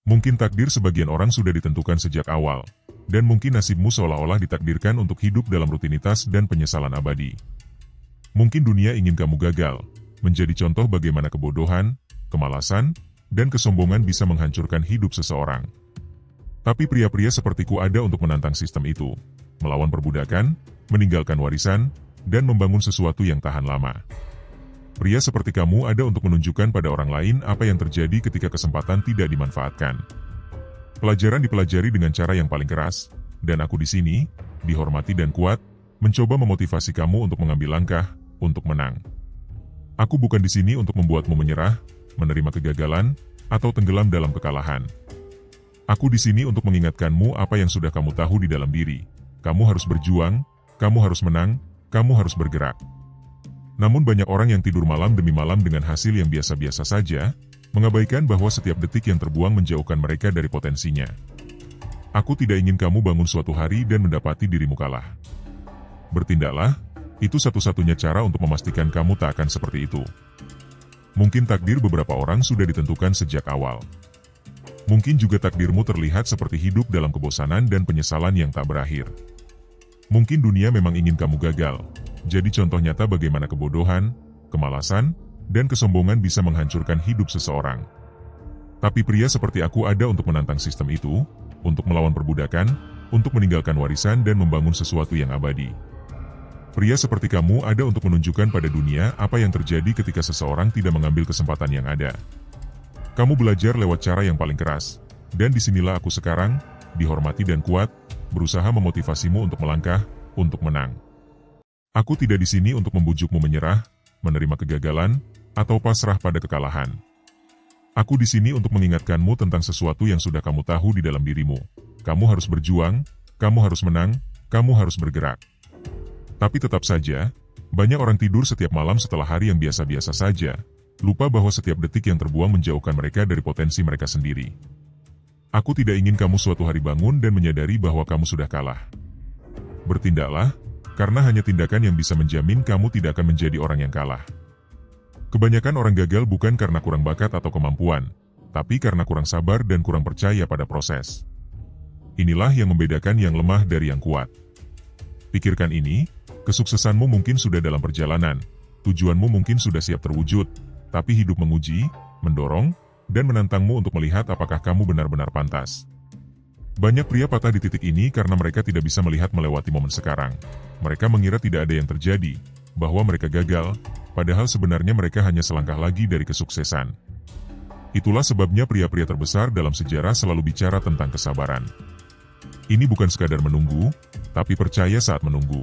Mungkin takdir sebagian orang sudah ditentukan sejak awal, dan mungkin nasibmu seolah-olah ditakdirkan untuk hidup dalam rutinitas dan penyesalan abadi. Mungkin dunia ingin kamu gagal, menjadi contoh bagaimana kebodohan, kemalasan, dan kesombongan bisa menghancurkan hidup seseorang. Tapi pria-pria sepertiku ada untuk menantang sistem itu, melawan perbudakan, meninggalkan warisan, dan membangun sesuatu yang tahan lama. Pria seperti kamu ada untuk menunjukkan pada orang lain apa yang terjadi ketika kesempatan tidak dimanfaatkan. Pelajaran dipelajari dengan cara yang paling keras, dan aku di sini, dihormati dan kuat, mencoba memotivasi kamu untuk mengambil langkah, untuk menang. Aku bukan di sini untuk membuatmu menyerah, menerima kegagalan, atau tenggelam dalam kekalahan. Aku di sini untuk mengingatkanmu apa yang sudah kamu tahu di dalam diri. Kamu harus berjuang, kamu harus menang, kamu harus bergerak. Namun banyak orang yang tidur malam demi malam dengan hasil yang biasa-biasa saja, mengabaikan bahwa setiap detik yang terbuang menjauhkan mereka dari potensinya. Aku tidak ingin kamu bangun suatu hari dan mendapati dirimu kalah. Bertindaklah, itu satu-satunya cara untuk memastikan kamu tak akan seperti itu. Mungkin takdir beberapa orang sudah ditentukan sejak awal. Mungkin juga takdirmu terlihat seperti hidup dalam kebosanan dan penyesalan yang tak berakhir. Mungkin dunia memang ingin kamu gagal, jadi contoh nyata bagaimana kebodohan, kemalasan, dan kesombongan bisa menghancurkan hidup seseorang. Tapi pria seperti aku ada untuk menantang sistem itu, untuk melawan perbudakan, untuk meninggalkan warisan dan membangun sesuatu yang abadi. Pria seperti kamu ada untuk menunjukkan pada dunia apa yang terjadi ketika seseorang tidak mengambil kesempatan yang ada. Kamu belajar lewat cara yang paling keras, dan disinilah aku sekarang, dihormati dan kuat, berusaha memotivasimu untuk melangkah, untuk menang. Aku tidak di sini untuk membujukmu menyerah, menerima kegagalan, atau pasrah pada kekalahan. Aku di sini untuk mengingatkanmu tentang sesuatu yang sudah kamu tahu di dalam dirimu. Kamu harus berjuang, kamu harus menang, kamu harus bergerak. Tapi tetap saja, banyak orang tidur setiap malam setelah hari yang biasa-biasa saja, lupa bahwa setiap detik yang terbuang menjauhkan mereka dari potensi mereka sendiri. Aku tidak ingin kamu suatu hari bangun dan menyadari bahwa kamu sudah kalah. Bertindaklah, karena hanya tindakan yang bisa menjamin kamu tidak akan menjadi orang yang kalah. Kebanyakan orang gagal bukan karena kurang bakat atau kemampuan, tapi karena kurang sabar dan kurang percaya pada proses. Inilah yang membedakan yang lemah dari yang kuat. Pikirkan ini, kesuksesanmu mungkin sudah dalam perjalanan, tujuanmu mungkin sudah siap terwujud, tapi hidup menguji, mendorong, dan menantangmu untuk melihat apakah kamu benar-benar pantas. Banyak pria patah di titik ini karena mereka tidak bisa melihat melewati momen sekarang. Mereka mengira tidak ada yang terjadi, bahwa mereka gagal, padahal sebenarnya mereka hanya selangkah lagi dari kesuksesan. Itulah sebabnya pria-pria terbesar dalam sejarah selalu bicara tentang kesabaran. Ini bukan sekadar menunggu, tapi percaya saat menunggu.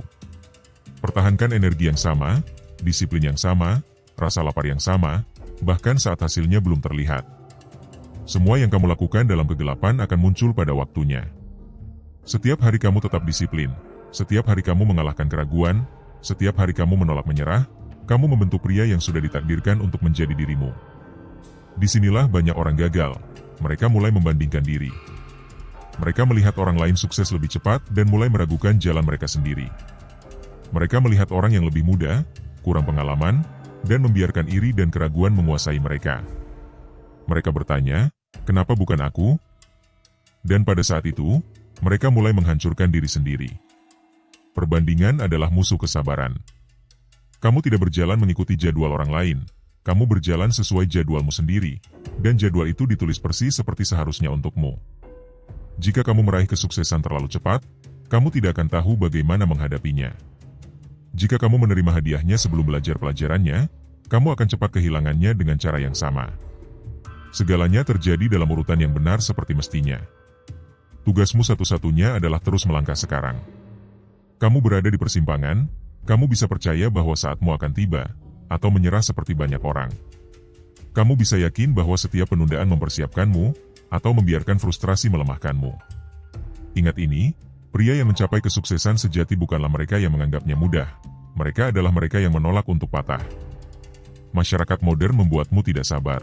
Pertahankan energi yang sama, disiplin yang sama, rasa lapar yang sama, bahkan saat hasilnya belum terlihat. Semua yang kamu lakukan dalam kegelapan akan muncul pada waktunya. Setiap hari kamu tetap disiplin, setiap hari kamu mengalahkan keraguan, setiap hari kamu menolak menyerah, kamu membentuk pria yang sudah ditakdirkan untuk menjadi dirimu. Disinilah banyak orang gagal, mereka mulai membandingkan diri. Mereka melihat orang lain sukses lebih cepat dan mulai meragukan jalan mereka sendiri. Mereka melihat orang yang lebih muda, kurang pengalaman, dan membiarkan iri dan keraguan menguasai mereka. Mereka bertanya, kenapa bukan aku? Dan pada saat itu, mereka mulai menghancurkan diri sendiri. Perbandingan adalah musuh kesabaran. Kamu tidak berjalan mengikuti jadwal orang lain, kamu berjalan sesuai jadwalmu sendiri, dan jadwal itu ditulis persis seperti seharusnya untukmu. Jika kamu meraih kesuksesan terlalu cepat, kamu tidak akan tahu bagaimana menghadapinya. Jika kamu menerima hadiahnya sebelum belajar pelajarannya, kamu akan cepat kehilangannya dengan cara yang sama. Segalanya terjadi dalam urutan yang benar seperti mestinya. Tugasmu satu-satunya adalah terus melangkah sekarang. Kamu berada di persimpangan, kamu bisa percaya bahwa saatmu akan tiba, atau menyerah seperti banyak orang. Kamu bisa yakin bahwa setiap penundaan mempersiapkanmu, atau membiarkan frustrasi melemahkanmu. Ingat ini, pria yang mencapai kesuksesan sejati bukanlah mereka yang menganggapnya mudah, mereka adalah mereka yang menolak untuk patah. Masyarakat modern membuatmu tidak sabar.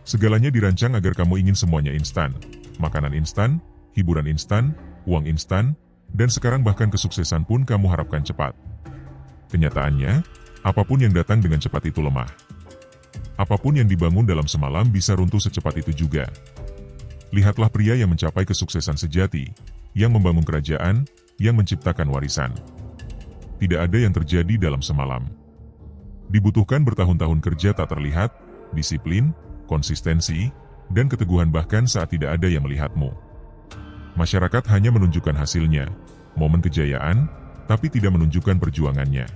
Segalanya dirancang agar kamu ingin semuanya instan. Makanan instan, hiburan instan, uang instan, dan sekarang bahkan kesuksesan pun kamu harapkan cepat. Kenyataannya, apapun yang datang dengan cepat itu lemah. Apapun yang dibangun dalam semalam bisa runtuh secepat itu juga. Lihatlah pria yang mencapai kesuksesan sejati, yang membangun kerajaan, yang menciptakan warisan. Tidak ada yang terjadi dalam semalam. Dibutuhkan bertahun-tahun kerja tak terlihat, disiplin, konsistensi, dan keteguhan bahkan saat tidak ada yang melihatmu. Masyarakat hanya menunjukkan hasilnya, momen kejayaan, tapi tidak menunjukkan perjuangannya.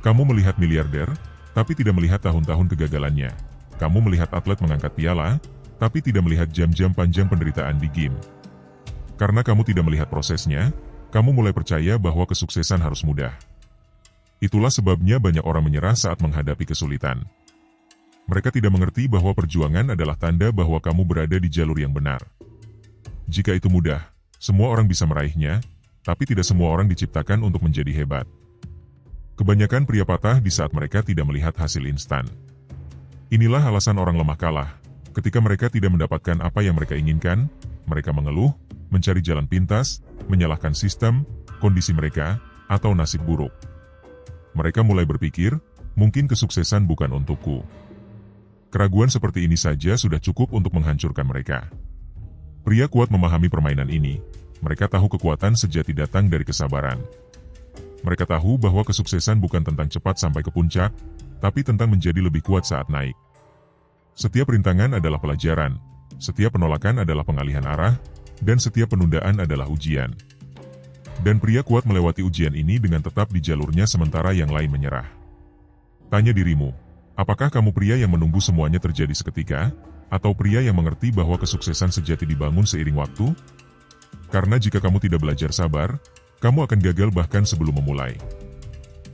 Kamu melihat miliarder, tapi tidak melihat tahun-tahun kegagalannya. Kamu melihat atlet mengangkat piala, tapi tidak melihat jam-jam panjang penderitaan di game. Karena kamu tidak melihat prosesnya, kamu mulai percaya bahwa kesuksesan harus mudah. Itulah sebabnya banyak orang menyerah saat menghadapi kesulitan. Mereka tidak mengerti bahwa perjuangan adalah tanda bahwa kamu berada di jalur yang benar. Jika itu mudah, semua orang bisa meraihnya, tapi tidak semua orang diciptakan untuk menjadi hebat. Kebanyakan pria patah di saat mereka tidak melihat hasil instan. Inilah alasan orang lemah kalah. Ketika mereka tidak mendapatkan apa yang mereka inginkan, mereka mengeluh, mencari jalan pintas, menyalahkan sistem, kondisi mereka, atau nasib buruk. Mereka mulai berpikir, mungkin kesuksesan bukan untukku. Keraguan seperti ini saja sudah cukup untuk menghancurkan mereka. Pria kuat memahami permainan ini. Mereka tahu kekuatan sejati datang dari kesabaran. Mereka tahu bahwa kesuksesan bukan tentang cepat sampai ke puncak, tapi tentang menjadi lebih kuat saat naik. Setiap rintangan adalah pelajaran, setiap penolakan adalah pengalihan arah, dan setiap penundaan adalah ujian. Dan pria kuat melewati ujian ini dengan tetap di jalurnya sementara yang lain menyerah. Tanya dirimu, apakah kamu pria yang menunggu semuanya terjadi seketika, atau pria yang mengerti bahwa kesuksesan sejati dibangun seiring waktu? Karena jika kamu tidak belajar sabar, kamu akan gagal bahkan sebelum memulai.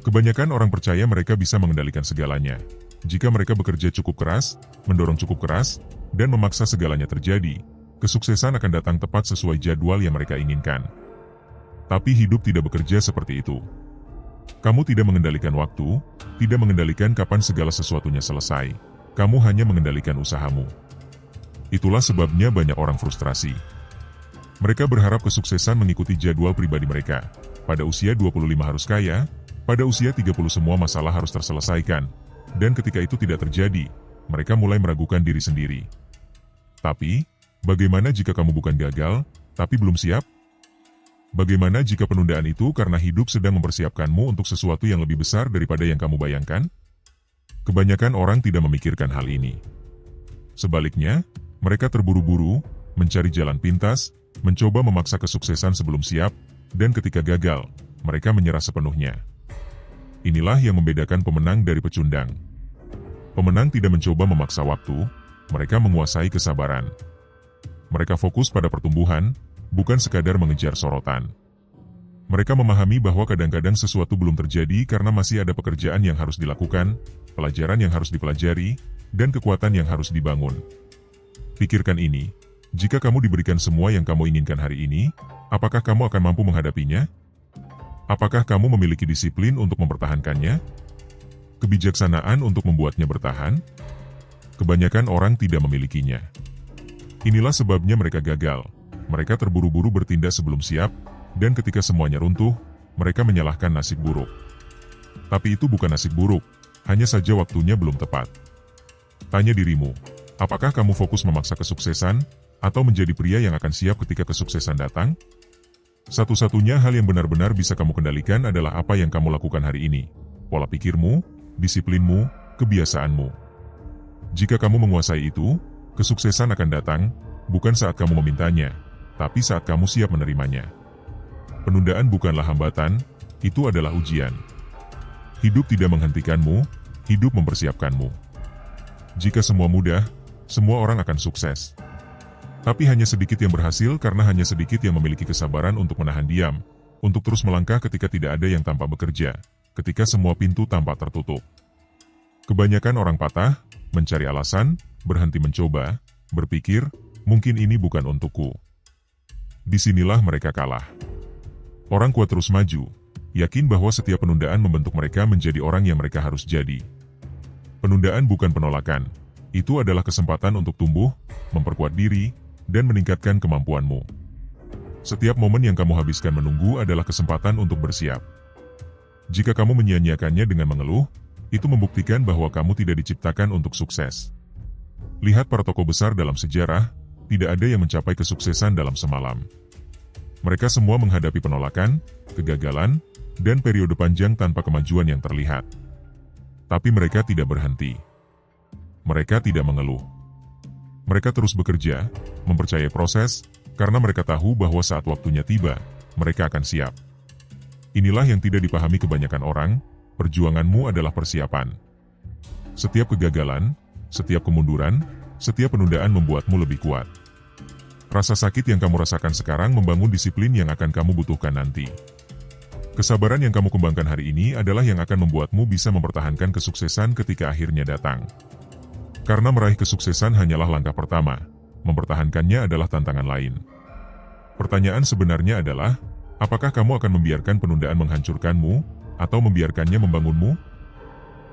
Kebanyakan orang percaya mereka bisa mengendalikan segalanya. Jika mereka bekerja cukup keras, mendorong cukup keras, dan memaksa segalanya terjadi, kesuksesan akan datang tepat sesuai jadwal yang mereka inginkan. Tapi hidup tidak bekerja seperti itu. Kamu tidak mengendalikan waktu, tidak mengendalikan kapan segala sesuatunya selesai. Kamu hanya mengendalikan usahamu. Itulah sebabnya banyak orang frustrasi. Mereka berharap kesuksesan mengikuti jadwal pribadi mereka. Pada usia 25 harus kaya, pada usia 30 semua masalah harus terselesaikan. Dan ketika itu tidak terjadi, mereka mulai meragukan diri sendiri. Tapi, bagaimana jika kamu bukan gagal, tapi belum siap? Bagaimana jika penundaan itu karena hidup sedang mempersiapkanmu untuk sesuatu yang lebih besar daripada yang kamu bayangkan? Kebanyakan orang tidak memikirkan hal ini. Sebaliknya, mereka terburu-buru, mencari jalan pintas, mencoba memaksa kesuksesan sebelum siap, dan ketika gagal, mereka menyerah sepenuhnya. Inilah yang membedakan pemenang dari pecundang. Pemenang tidak mencoba memaksa waktu, mereka menguasai kesabaran. Mereka fokus pada pertumbuhan, bukan sekadar mengejar sorotan. Mereka memahami bahwa kadang-kadang sesuatu belum terjadi karena masih ada pekerjaan yang harus dilakukan, pelajaran yang harus dipelajari, dan kekuatan yang harus dibangun. Pikirkan ini, jika kamu diberikan semua yang kamu inginkan hari ini, apakah kamu akan mampu menghadapinya? Apakah kamu memiliki disiplin untuk mempertahankannya? Kebijaksanaan untuk membuatnya bertahan? Kebanyakan orang tidak memilikinya. Inilah sebabnya mereka gagal. Mereka terburu-buru bertindak sebelum siap, dan ketika semuanya runtuh, mereka menyalahkan nasib buruk. Tapi itu bukan nasib buruk, hanya saja waktunya belum tepat. Tanya dirimu, apakah kamu fokus memaksa kesuksesan, atau menjadi pria yang akan siap ketika kesuksesan datang? Satu-satunya hal yang benar-benar bisa kamu kendalikan adalah apa yang kamu lakukan hari ini. Pola pikirmu, disiplinmu, kebiasaanmu. Jika kamu menguasai itu, kesuksesan akan datang, bukan saat kamu memintanya, tapi saat kamu siap menerimanya. Penundaan bukanlah hambatan, itu adalah ujian. Hidup tidak menghentikanmu, hidup mempersiapkanmu. Jika semua mudah, semua orang akan sukses. Tapi hanya sedikit yang berhasil karena hanya sedikit yang memiliki kesabaran untuk menahan diam, untuk terus melangkah ketika tidak ada yang tampak bekerja, ketika semua pintu tampak tertutup. Kebanyakan orang patah, mencari alasan, berhenti mencoba, berpikir, mungkin ini bukan untukku. Disinilah mereka kalah. Orang kuat terus maju, yakin bahwa setiap penundaan membentuk mereka menjadi orang yang mereka harus jadi. Penundaan bukan penolakan, itu adalah kesempatan untuk tumbuh, memperkuat diri, dan meningkatkan kemampuanmu. Setiap momen yang kamu habiskan menunggu adalah kesempatan untuk bersiap. Jika kamu menyia-nyiakannya dengan mengeluh, itu membuktikan bahwa kamu tidak diciptakan untuk sukses. Lihat para tokoh besar dalam sejarah, tidak ada yang mencapai kesuksesan dalam semalam. Mereka semua menghadapi penolakan, kegagalan, dan periode panjang tanpa kemajuan yang terlihat. Tapi mereka tidak berhenti. Mereka tidak mengeluh. Mereka terus bekerja, mempercayai proses, karena mereka tahu bahwa saat waktunya tiba, mereka akan siap. Inilah yang tidak dipahami kebanyakan orang, perjuanganmu adalah persiapan. Setiap kegagalan, setiap kemunduran, setiap penundaan membuatmu lebih kuat. Rasa sakit yang kamu rasakan sekarang membangun disiplin yang akan kamu butuhkan nanti. Kesabaran yang kamu kembangkan hari ini adalah yang akan membuatmu bisa mempertahankan kesuksesan ketika akhirnya datang. Karena meraih kesuksesan hanyalah langkah pertama, mempertahankannya adalah tantangan lain. Pertanyaan sebenarnya adalah, apakah kamu akan membiarkan penundaan menghancurkanmu, atau membiarkannya membangunmu?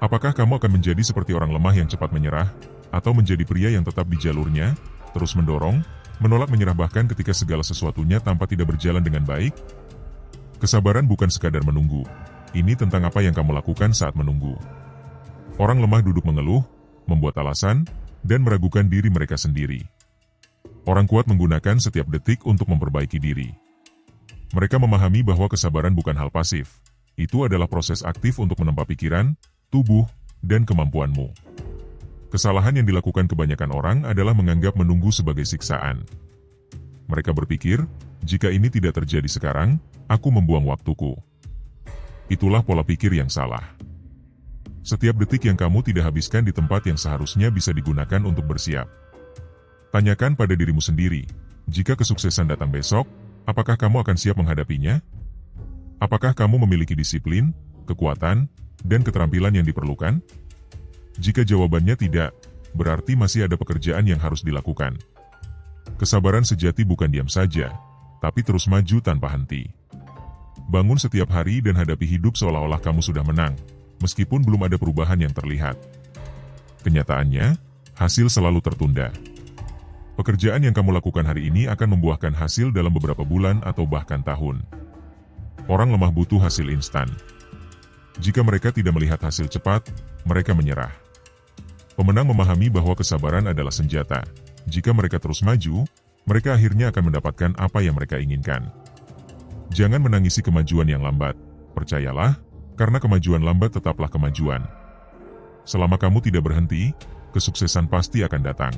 Apakah kamu akan menjadi seperti orang lemah yang cepat menyerah, atau menjadi pria yang tetap di jalurnya, terus mendorong, menolak menyerah bahkan ketika segala sesuatunya tampak tidak berjalan dengan baik? Kesabaran bukan sekadar menunggu. Ini tentang apa yang kamu lakukan saat menunggu. Orang lemah duduk mengeluh, membuat alasan, dan meragukan diri mereka sendiri. Orang kuat menggunakan setiap detik untuk memperbaiki diri. Mereka memahami bahwa kesabaran bukan hal pasif. Itu adalah proses aktif untuk menempa pikiran, tubuh, dan kemampuanmu. Kesalahan yang dilakukan kebanyakan orang adalah menganggap menunggu sebagai siksaan. Mereka berpikir, jika ini tidak terjadi sekarang, aku membuang waktuku. Itulah pola pikir yang salah. Setiap detik yang kamu tidak habiskan di tempat yang seharusnya bisa digunakan untuk bersiap. Tanyakan pada dirimu sendiri, jika kesuksesan datang besok, apakah kamu akan siap menghadapinya? Apakah kamu memiliki disiplin, kekuatan, dan keterampilan yang diperlukan? Jika jawabannya tidak, berarti masih ada pekerjaan yang harus dilakukan. Kesabaran sejati bukan diam saja, tapi terus maju tanpa henti. Bangun setiap hari dan hadapi hidup seolah-olah kamu sudah menang, meskipun belum ada perubahan yang terlihat. Kenyataannya, hasil selalu tertunda. Pekerjaan yang kamu lakukan hari ini akan membuahkan hasil dalam beberapa bulan atau bahkan tahun. Orang lemah butuh hasil instan. Jika mereka tidak melihat hasil cepat, mereka menyerah. Pemenang memahami bahwa kesabaran adalah senjata. Jika mereka terus maju, mereka akhirnya akan mendapatkan apa yang mereka inginkan. Jangan menangisi kemajuan yang lambat. Percayalah, karena kemajuan lambat tetaplah kemajuan. Selama kamu tidak berhenti, kesuksesan pasti akan datang.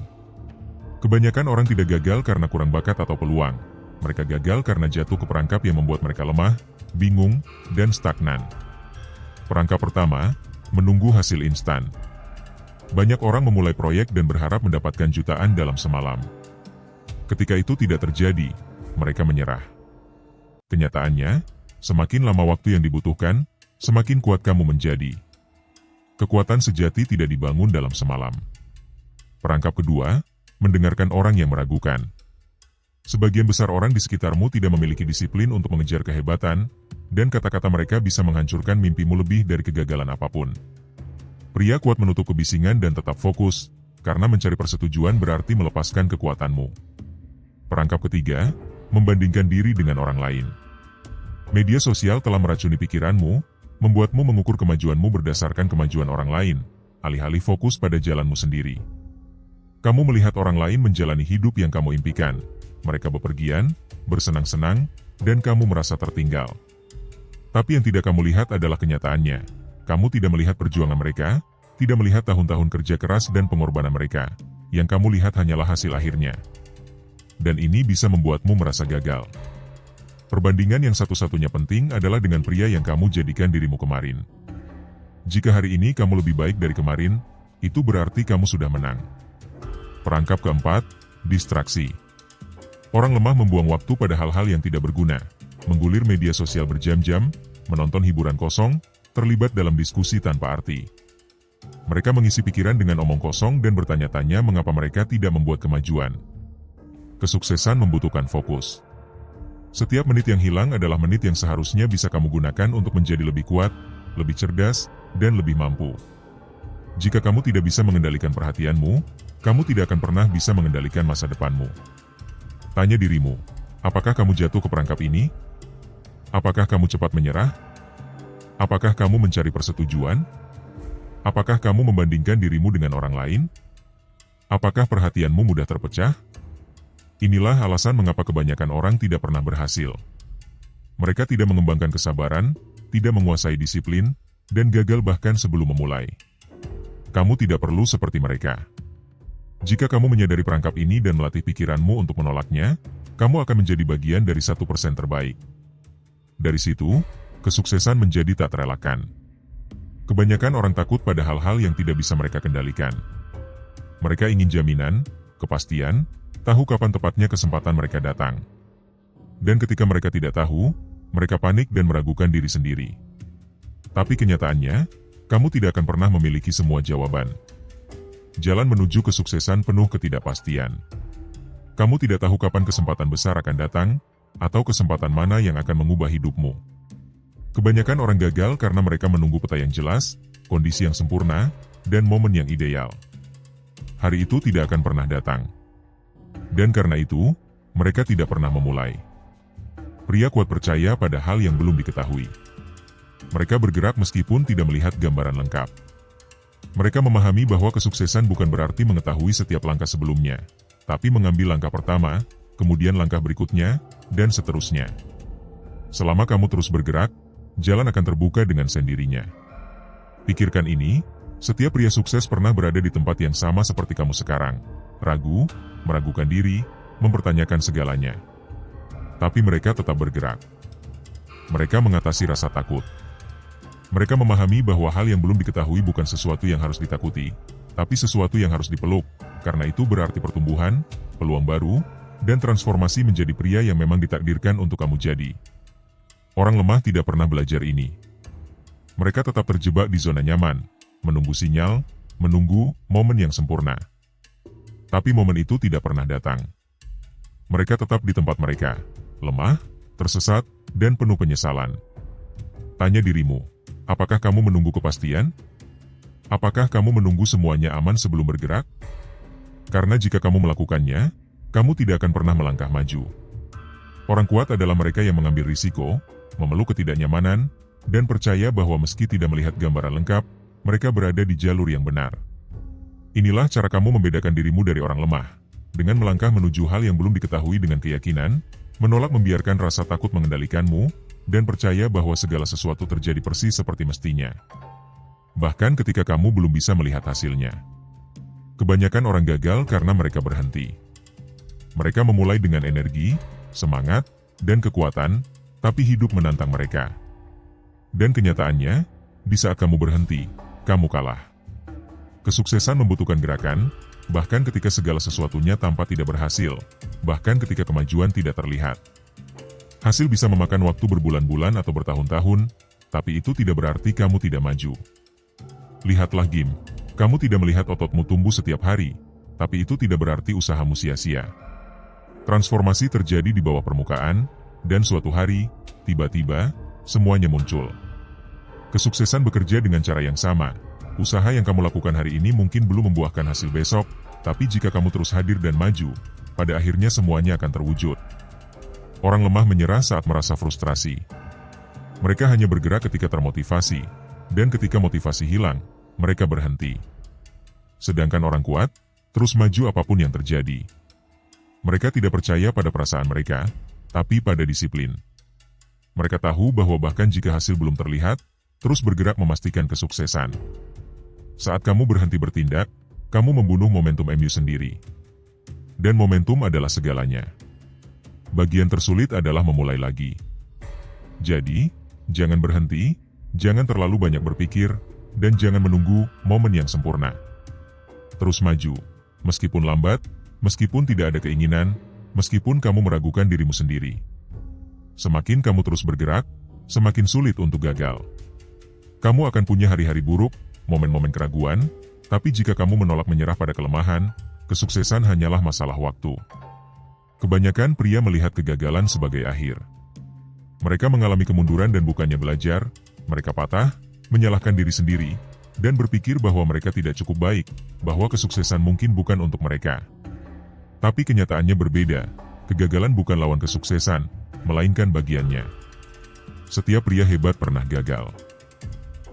Kebanyakan orang tidak gagal karena kurang bakat atau peluang. Mereka gagal karena jatuh ke perangkap yang membuat mereka lemah, bingung, dan stagnan. Perangkap pertama, menunggu hasil instan. Banyak orang memulai proyek dan berharap mendapatkan jutaan dalam semalam. Ketika itu tidak terjadi, mereka menyerah. Kenyataannya, semakin lama waktu yang dibutuhkan, semakin kuat kamu menjadi. Kekuatan sejati tidak dibangun dalam semalam. Perangkap kedua, mendengarkan orang yang meragukan. Sebagian besar orang di sekitarmu tidak memiliki disiplin untuk mengejar kehebatan, dan kata-kata mereka bisa menghancurkan mimpimu lebih dari kegagalan apapun. Pria kuat menutup kebisingan dan tetap fokus, karena mencari persetujuan berarti melepaskan kekuatanmu. Perangkap ketiga, membandingkan diri dengan orang lain. Media sosial telah meracuni pikiranmu, membuatmu mengukur kemajuanmu berdasarkan kemajuan orang lain, alih-alih fokus pada jalanmu sendiri. Kamu melihat orang lain menjalani hidup yang kamu impikan. Mereka bepergian, bersenang-senang, dan kamu merasa tertinggal. Tapi yang tidak kamu lihat adalah kenyataannya. Kamu tidak melihat perjuangan mereka, tidak melihat tahun-tahun kerja keras dan pengorbanan mereka. Yang kamu lihat hanyalah hasil akhirnya. Dan ini bisa membuatmu merasa gagal. Perbandingan yang satu-satunya penting adalah dengan pria yang kamu jadikan dirimu kemarin. Jika hari ini kamu lebih baik dari kemarin, itu berarti kamu sudah menang. Perangkap keempat, distraksi. Orang lemah membuang waktu pada hal-hal yang tidak berguna, menggulir media sosial berjam-jam, menonton hiburan kosong, terlibat dalam diskusi tanpa arti. Mereka mengisi pikiran dengan omong kosong dan bertanya-tanya mengapa mereka tidak membuat kemajuan. Kesuksesan membutuhkan fokus. Setiap menit yang hilang adalah menit yang seharusnya bisa kamu gunakan untuk menjadi lebih kuat, lebih cerdas, dan lebih mampu. Jika kamu tidak bisa mengendalikan perhatianmu, kamu tidak akan pernah bisa mengendalikan masa depanmu. Tanya dirimu, apakah kamu jatuh ke perangkap ini? Apakah kamu cepat menyerah? Apakah kamu mencari persetujuan? Apakah kamu membandingkan dirimu dengan orang lain? Apakah perhatianmu mudah terpecah? Inilah alasan mengapa kebanyakan orang tidak pernah berhasil. Mereka tidak mengembangkan kesabaran, tidak menguasai disiplin, dan gagal bahkan sebelum memulai. Kamu tidak perlu seperti mereka. Jika kamu menyadari perangkap ini dan melatih pikiranmu untuk menolaknya, kamu akan menjadi bagian dari 1% terbaik. Dari situ, kesuksesan menjadi tak terelakkan. Kebanyakan orang takut pada hal-hal yang tidak bisa mereka kendalikan. Mereka ingin jaminan, kepastian, tahu kapan tepatnya kesempatan mereka datang. Dan ketika mereka tidak tahu, mereka panik dan meragukan diri sendiri. Tapi kenyataannya, kamu tidak akan pernah memiliki semua jawaban. Jalan menuju kesuksesan penuh ketidakpastian. Kamu tidak tahu kapan kesempatan besar akan datang, atau kesempatan mana yang akan mengubah hidupmu. Kebanyakan orang gagal karena mereka menunggu peta yang jelas, kondisi yang sempurna, dan momen yang ideal. Hari itu tidak akan pernah datang. Dan karena itu, mereka tidak pernah memulai. Pria kuat percaya pada hal yang belum diketahui. Mereka bergerak meskipun tidak melihat gambaran lengkap. Mereka memahami bahwa kesuksesan bukan berarti mengetahui setiap langkah sebelumnya, tapi mengambil langkah pertama, kemudian langkah berikutnya, dan seterusnya. Selama kamu terus bergerak, jalan akan terbuka dengan sendirinya. Pikirkan ini, setiap pria sukses pernah berada di tempat yang sama seperti kamu sekarang. Ragu, meragukan diri, mempertanyakan segalanya. Tapi mereka tetap bergerak. Mereka mengatasi rasa takut. Mereka memahami bahwa hal yang belum diketahui bukan sesuatu yang harus ditakuti, tapi sesuatu yang harus dipeluk, karena itu berarti pertumbuhan, peluang baru, dan transformasi menjadi pria yang memang ditakdirkan untuk kamu jadi. Orang lemah tidak pernah belajar ini. Mereka tetap terjebak di zona nyaman, menunggu sinyal, menunggu momen yang sempurna. Tapi momen itu tidak pernah datang. Mereka tetap di tempat mereka, lemah, tersesat, dan penuh penyesalan. Tanya dirimu, apakah kamu menunggu kepastian? Apakah kamu menunggu semuanya aman sebelum bergerak? Karena jika kamu melakukannya, kamu tidak akan pernah melangkah maju. Orang kuat adalah mereka yang mengambil risiko, memeluk ketidaknyamanan, dan percaya bahwa meski tidak melihat gambaran lengkap, mereka berada di jalur yang benar. Inilah cara kamu membedakan dirimu dari orang lemah, dengan melangkah menuju hal yang belum diketahui dengan keyakinan, menolak membiarkan rasa takut mengendalikanmu, dan percaya bahwa segala sesuatu terjadi persis seperti mestinya. Bahkan ketika kamu belum bisa melihat hasilnya. Kebanyakan orang gagal karena mereka berhenti. Mereka memulai dengan energi, semangat, dan kekuatan, tapi hidup menantang mereka. Dan kenyataannya, di saat kamu berhenti, kamu kalah. Kesuksesan membutuhkan gerakan, bahkan ketika segala sesuatunya tampak tidak berhasil, bahkan ketika kemajuan tidak terlihat. Hasil bisa memakan waktu berbulan-bulan atau bertahun-tahun, tapi itu tidak berarti kamu tidak maju. Lihatlah Gim, kamu tidak melihat ototmu tumbuh setiap hari, tapi itu tidak berarti usahamu sia-sia. Transformasi terjadi di bawah permukaan, dan suatu hari, tiba-tiba, semuanya muncul. Kesuksesan bekerja dengan cara yang sama. Usaha yang kamu lakukan hari ini mungkin belum membuahkan hasil besok, tapi jika kamu terus hadir dan maju, pada akhirnya semuanya akan terwujud. Orang lemah menyerah saat merasa frustrasi. Mereka hanya bergerak ketika termotivasi, dan ketika motivasi hilang, mereka berhenti. Sedangkan orang kuat, terus maju apapun yang terjadi. Mereka tidak percaya pada perasaan mereka, tapi pada disiplin. Mereka tahu bahwa bahkan jika hasil belum terlihat, terus bergerak memastikan kesuksesan. Saat kamu berhenti bertindak, kamu membunuh momentum MU sendiri. Dan momentum adalah segalanya. Bagian tersulit adalah memulai lagi. Jadi, jangan berhenti, jangan terlalu banyak berpikir, dan jangan menunggu momen yang sempurna. Terus maju, meskipun lambat, meskipun tidak ada keinginan, meskipun kamu meragukan dirimu sendiri. Semakin kamu terus bergerak, semakin sulit untuk gagal. Kamu akan punya hari-hari buruk, momen-momen keraguan, tapi jika kamu menolak menyerah pada kelemahan, kesuksesan hanyalah masalah waktu. Kebanyakan pria melihat kegagalan sebagai akhir. Mereka mengalami kemunduran dan bukannya belajar, mereka patah, menyalahkan diri sendiri, dan berpikir bahwa mereka tidak cukup baik, bahwa kesuksesan mungkin bukan untuk mereka. Tapi kenyataannya berbeda, kegagalan bukan lawan kesuksesan, melainkan bagiannya. Setiap pria hebat pernah gagal.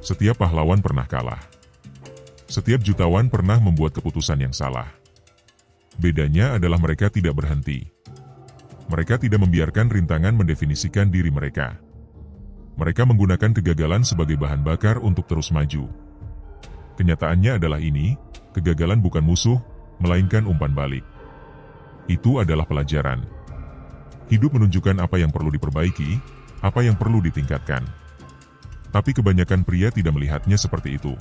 Setiap pahlawan pernah kalah. Setiap jutawan pernah membuat keputusan yang salah. Bedanya adalah mereka tidak berhenti. Mereka tidak membiarkan rintangan mendefinisikan diri mereka. Mereka menggunakan kegagalan sebagai bahan bakar untuk terus maju. Kenyataannya adalah ini, kegagalan bukan musuh, melainkan umpan balik. Itu adalah pelajaran. Hidup menunjukkan apa yang perlu diperbaiki, apa yang perlu ditingkatkan. Tapi kebanyakan pria tidak melihatnya seperti itu.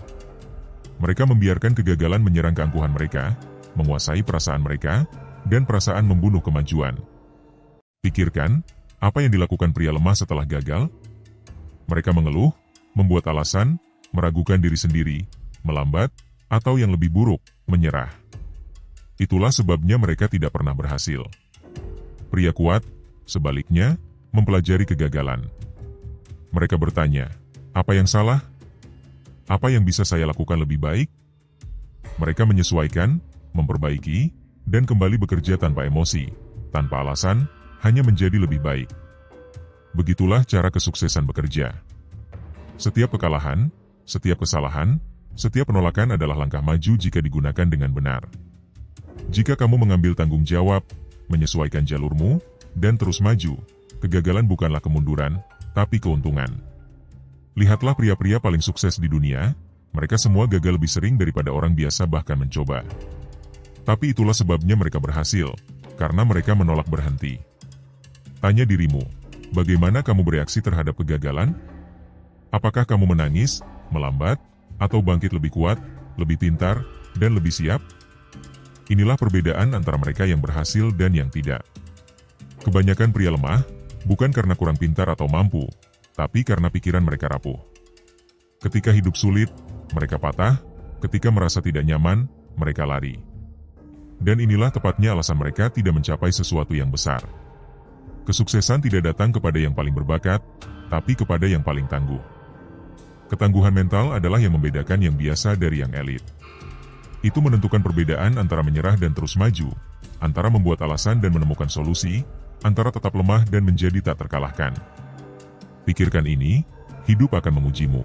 Mereka membiarkan kegagalan menyerang keangkuhan mereka, menguasai perasaan mereka, dan perasaan membunuh kemajuan. Pikirkan, apa yang dilakukan pria lemah setelah gagal? Mereka mengeluh, membuat alasan, meragukan diri sendiri, melambat, atau yang lebih buruk, menyerah. Itulah sebabnya mereka tidak pernah berhasil. Pria kuat, sebaliknya, mempelajari kegagalan. Mereka bertanya, apa yang salah? Apa yang bisa saya lakukan lebih baik? Mereka menyesuaikan, memperbaiki, dan kembali bekerja tanpa emosi, tanpa alasan, hanya menjadi lebih baik. Begitulah cara kesuksesan bekerja. Setiap kekalahan, setiap kesalahan, setiap penolakan adalah langkah maju jika digunakan dengan benar. Jika kamu mengambil tanggung jawab, menyesuaikan jalurmu, dan terus maju, kegagalan bukanlah kemunduran, tapi keuntungan. Lihatlah pria-pria paling sukses di dunia, mereka semua gagal lebih sering daripada orang biasa bahkan mencoba. Tapi itulah sebabnya mereka berhasil, karena mereka menolak berhenti. Tanya dirimu, bagaimana kamu bereaksi terhadap kegagalan? Apakah kamu menangis, melambat, atau bangkit lebih kuat, lebih pintar, dan lebih siap? Inilah perbedaan antara mereka yang berhasil dan yang tidak. Kebanyakan pria lemah, bukan karena kurang pintar atau mampu, tapi karena pikiran mereka rapuh. Ketika hidup sulit, mereka patah, ketika merasa tidak nyaman, mereka lari. Dan inilah tepatnya alasan mereka tidak mencapai sesuatu yang besar. Kesuksesan tidak datang kepada yang paling berbakat, tapi kepada yang paling tangguh. Ketangguhan mental adalah yang membedakan yang biasa dari yang elit. Itu menentukan perbedaan antara menyerah dan terus maju, antara membuat alasan dan menemukan solusi, antara tetap lemah dan menjadi tak terkalahkan. Pikirkan ini, hidup akan mengujimu.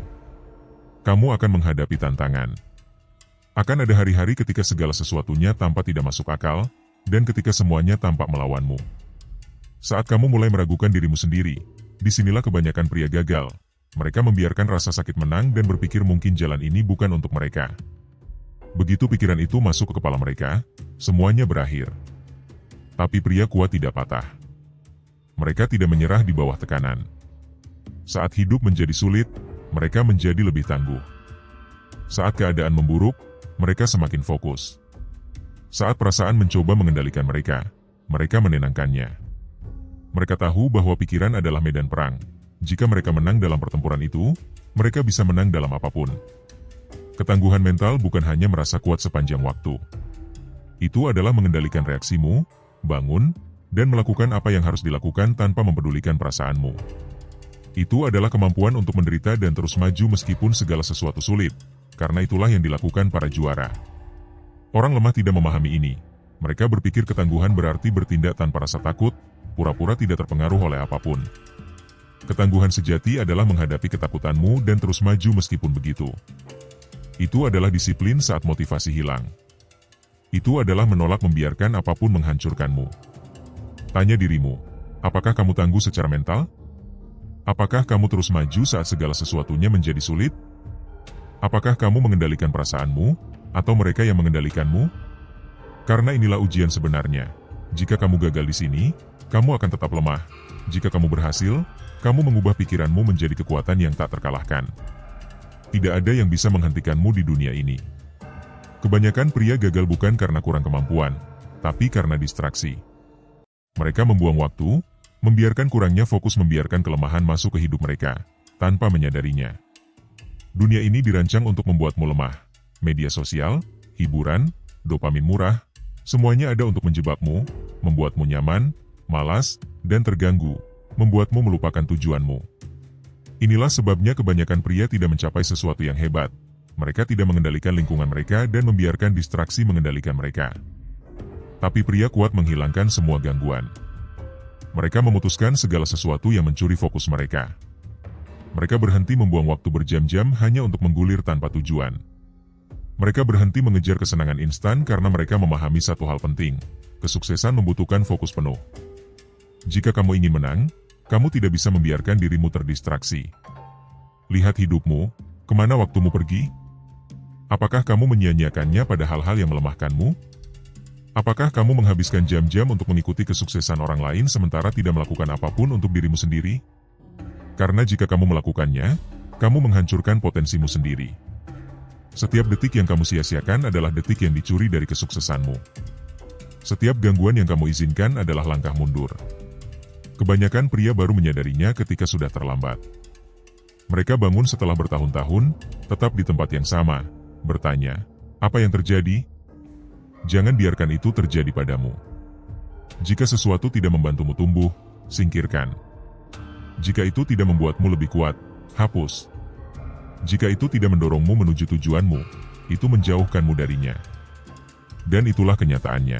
Kamu akan menghadapi tantangan. Akan ada hari-hari ketika segala sesuatunya tampak tidak masuk akal, dan ketika semuanya tampak melawanmu. Saat kamu mulai meragukan dirimu sendiri, disinilah kebanyakan pria gagal. Mereka membiarkan rasa sakit menang dan berpikir mungkin jalan ini bukan untuk mereka. Begitu pikiran itu masuk ke kepala mereka, semuanya berakhir. Tapi pria kuat tidak patah. Mereka tidak menyerah di bawah tekanan. Saat hidup menjadi sulit, mereka menjadi lebih tangguh. Saat keadaan memburuk, mereka semakin fokus. Saat perasaan mencoba mengendalikan mereka menenangkannya. Mereka tahu bahwa pikiran adalah medan perang. Jika mereka menang dalam pertempuran itu, mereka bisa menang dalam apapun. Ketangguhan mental bukan hanya merasa kuat sepanjang waktu. Itu adalah mengendalikan reaksimu, bangun, dan melakukan apa yang harus dilakukan tanpa mempedulikan perasaanmu. Itu adalah kemampuan untuk menderita dan terus maju meskipun segala sesuatu sulit, karena itulah yang dilakukan para juara. Orang lemah tidak memahami ini. Mereka berpikir ketangguhan berarti bertindak tanpa rasa takut, pura-pura tidak terpengaruh oleh apapun. Ketangguhan sejati adalah menghadapi ketakutanmu dan terus maju meskipun begitu. Itu adalah disiplin saat motivasi hilang. Itu adalah menolak membiarkan apapun menghancurkanmu. Tanya dirimu, apakah kamu tangguh secara mental? Apakah kamu terus maju saat segala sesuatunya menjadi sulit? Apakah kamu mengendalikan perasaanmu, atau mereka yang mengendalikanmu? Karena inilah ujian sebenarnya. Jika kamu gagal di sini, kamu akan tetap lemah. Jika kamu berhasil, kamu mengubah pikiranmu menjadi kekuatan yang tak terkalahkan. Tidak ada yang bisa menghentikanmu di dunia ini. Kebanyakan pria gagal bukan karena kurang kemampuan, tapi karena distraksi. Mereka membuang waktu, membiarkan kurangnya fokus membiarkan kelemahan masuk ke hidup mereka, tanpa menyadarinya. Dunia ini dirancang untuk membuatmu lemah. Media sosial, hiburan, dopamin murah, semuanya ada untuk menjebakmu, membuatmu nyaman, malas, dan terganggu, membuatmu melupakan tujuanmu. Inilah sebabnya kebanyakan pria tidak mencapai sesuatu yang hebat. Mereka tidak mengendalikan lingkungan mereka dan membiarkan distraksi mengendalikan mereka. Tapi pria kuat menghilangkan semua gangguan. Mereka memutuskan segala sesuatu yang mencuri fokus mereka. Mereka berhenti membuang waktu berjam-jam hanya untuk menggulir tanpa tujuan. Mereka berhenti mengejar kesenangan instan karena mereka memahami satu hal penting. Kesuksesan membutuhkan fokus penuh. Jika kamu ingin menang, kamu tidak bisa membiarkan dirimu terdistraksi. Lihat hidupmu, kemana waktumu pergi? Apakah kamu menyia-nyiakannya pada hal-hal yang melemahkanmu? Apakah kamu menghabiskan jam-jam untuk mengikuti kesuksesan orang lain sementara tidak melakukan apapun untuk dirimu sendiri? Karena jika kamu melakukannya, kamu menghancurkan potensimu sendiri. Setiap detik yang kamu sia-siakan adalah detik yang dicuri dari kesuksesanmu. Setiap gangguan yang kamu izinkan adalah langkah mundur. Kebanyakan pria baru menyadarinya ketika sudah terlambat. Mereka bangun setelah bertahun-tahun, tetap di tempat yang sama, bertanya, "Apa yang terjadi?" Jangan biarkan itu terjadi padamu. Jika sesuatu tidak membantumu tumbuh, singkirkan. Jika itu tidak membuatmu lebih kuat, hapus. Jika itu tidak mendorongmu menuju tujuanmu, itu menjauhkanmu darinya. Dan itulah kenyataannya.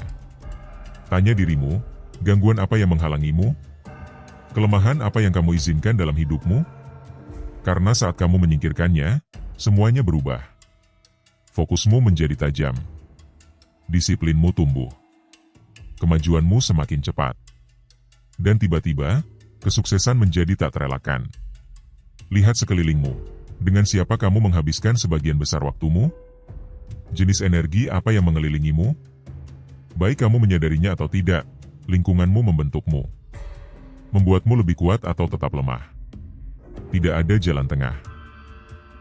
Tanya dirimu, gangguan apa yang menghalangimu? Kelemahan apa yang kamu izinkan dalam hidupmu? Karena saat kamu menyingkirkannya, semuanya berubah. Fokusmu menjadi tajam. Disiplinmu tumbuh. Kemajuanmu semakin cepat. Dan tiba-tiba, kesuksesan menjadi tak terelakkan. Lihat sekelilingmu. Dengan siapa kamu menghabiskan sebagian besar waktumu? Jenis energi apa yang mengelilingimu? Baik kamu menyadarinya atau tidak, lingkunganmu membentukmu. Membuatmu lebih kuat atau tetap lemah. Tidak ada jalan tengah.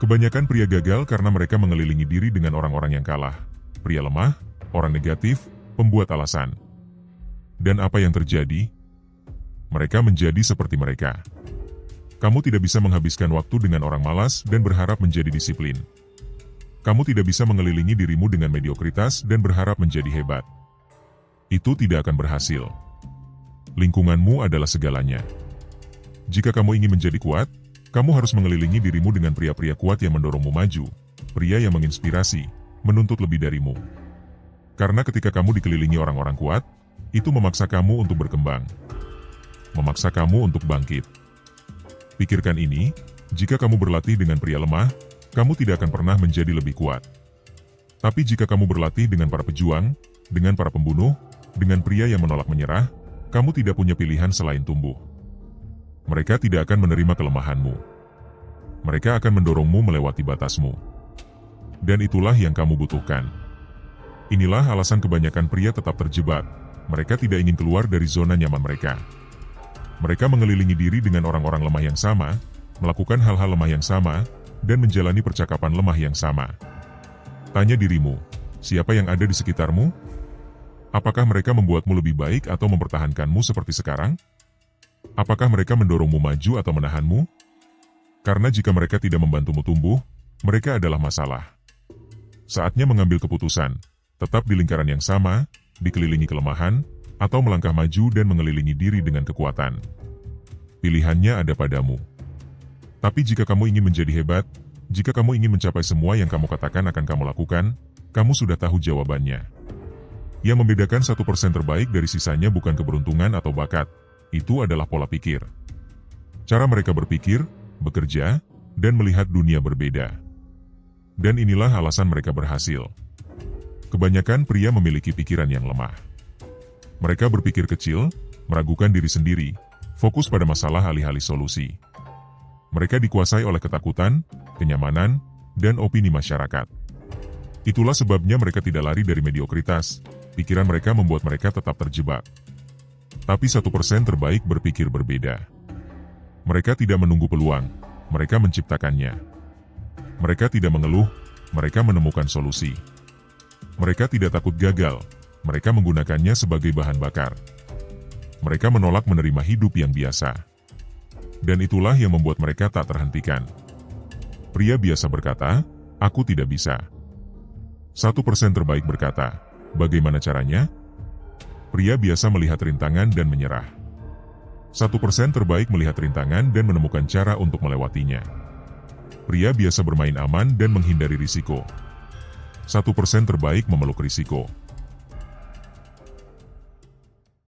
Kebanyakan pria gagal karena mereka mengelilingi diri dengan orang-orang yang kalah. Pria lemah, orang negatif, pembuat alasan. Dan apa yang terjadi? Mereka menjadi seperti mereka. Kamu tidak bisa menghabiskan waktu dengan orang malas dan berharap menjadi disiplin. Kamu tidak bisa mengelilingi dirimu dengan mediokritas dan berharap menjadi hebat. Itu tidak akan berhasil. Lingkunganmu adalah segalanya. Jika kamu ingin menjadi kuat, kamu harus mengelilingi dirimu dengan pria-pria kuat yang mendorongmu maju, pria yang menginspirasi, menuntut lebih darimu. Karena ketika kamu dikelilingi orang-orang kuat, itu memaksa kamu untuk berkembang. Memaksa kamu untuk bangkit. Pikirkan ini, jika kamu berlatih dengan pria lemah, kamu tidak akan pernah menjadi lebih kuat. Tapi jika kamu berlatih dengan para pejuang, dengan para pembunuh, dengan pria yang menolak menyerah, kamu tidak punya pilihan selain tumbuh. Mereka tidak akan menerima kelemahanmu. Mereka akan mendorongmu melewati batasmu. Dan itulah yang kamu butuhkan. Inilah alasan kebanyakan pria tetap terjebak. Mereka tidak ingin keluar dari zona nyaman mereka. Mereka mengelilingi diri dengan orang-orang lemah yang sama, melakukan hal-hal lemah yang sama, dan menjalani percakapan lemah yang sama. Tanya dirimu, siapa yang ada di sekitarmu? Apakah mereka membuatmu lebih baik atau mempertahankanmu seperti sekarang? Apakah mereka mendorongmu maju atau menahanmu? Karena jika mereka tidak membantumu tumbuh, mereka adalah masalah. Saatnya mengambil keputusan, tetap di lingkaran yang sama, dikelilingi kelemahan, atau melangkah maju dan mengelilingi diri dengan kekuatan. Pilihannya ada padamu. Tapi jika kamu ingin menjadi hebat, jika kamu ingin mencapai semua yang kamu katakan akan kamu lakukan, kamu sudah tahu jawabannya. Yang membedakan 1% terbaik dari sisanya bukan keberuntungan atau bakat, itu adalah pola pikir. Cara mereka berpikir, bekerja, dan melihat dunia berbeda. Dan inilah alasan mereka berhasil. Kebanyakan pria memiliki pikiran yang lemah. Mereka berpikir kecil, meragukan diri sendiri, fokus pada masalah alih-alih solusi. Mereka dikuasai oleh ketakutan, kenyamanan, dan opini masyarakat. Itulah sebabnya mereka tidak lari dari mediokritas. Pikiran mereka membuat mereka tetap terjebak. Tapi 1% terbaik berpikir berbeda. Mereka tidak menunggu peluang, mereka menciptakannya. Mereka tidak mengeluh, mereka menemukan solusi. Mereka tidak takut gagal, mereka menggunakannya sebagai bahan bakar. Mereka menolak menerima hidup yang biasa. Dan itulah yang membuat mereka tak terhentikan. Pria biasa berkata, "Aku tidak bisa." 1% terbaik berkata, "Bagaimana caranya?" Pria biasa melihat rintangan dan menyerah. 1% terbaik melihat rintangan dan menemukan cara untuk melewatinya. Pria biasa bermain aman dan menghindari risiko. 1% terbaik memeluk risiko.